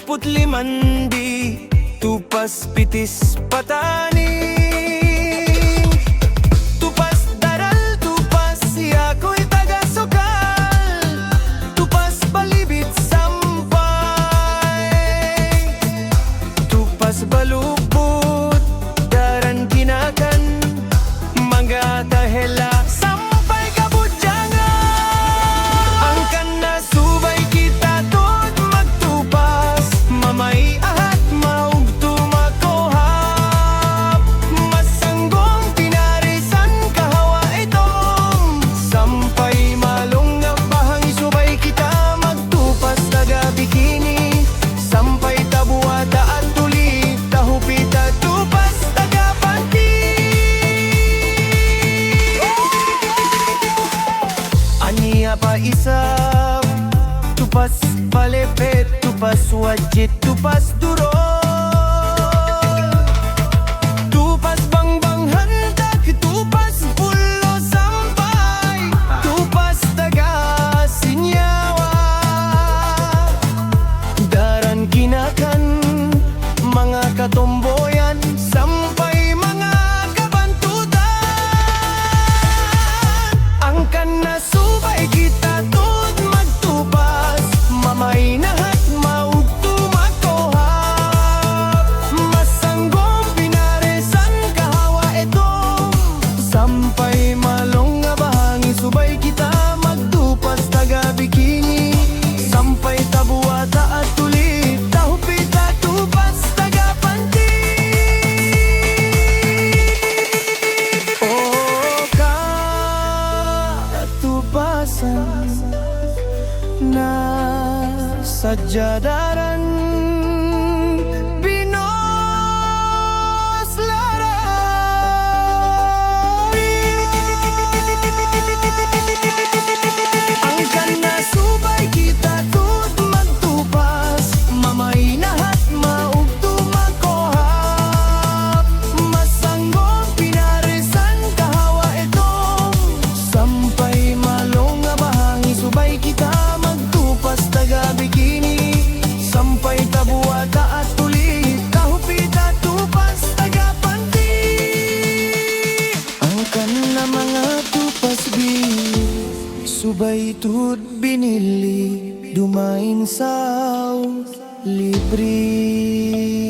putlimandi, tupas pitis patani. Tupas daral, tupas yako'y taga-sokal, tupas balibit sampay, tupas balubot, daran kinakan, mga tahela sampay kabudyangan. Ang kana subay kita tod magtupas, mamay ahat maug tumakuhap, masanggong pinarisan kahawa itong sampay malunggap bahang subay kita magtupas taga bikini, sampay tabuata at tulit tahupita tupas taga panti. Ania pa isap, tupas palepet, tupas wajit, tupas durol, tupas bangbang hantak, tupas pulo sampay, tupas taga sinyawa, daran kinakan, mga katomboyan, sampay mga kabantutan. Ang kana subay kita tod magtupas, mamay nahat maug tumakuhap, masanggong pinaresan kahawa itong sampay malong nga bahangi subay kita magtupas taga bikini, sampay tabuata at tulit tahupita tupas taga panti. O katupasan na sadyadaran ang kana subay kita tod magtupas, mamay nahat maug tumakuhap, masanggong pinarisan kahawa itong sampay malong nga bahangi subay kita magtupas taga bikini, sampay tabuata at tulit kahupita tupas taga panti. Ang kana mga tupas subay tud binili, dumain sa libre.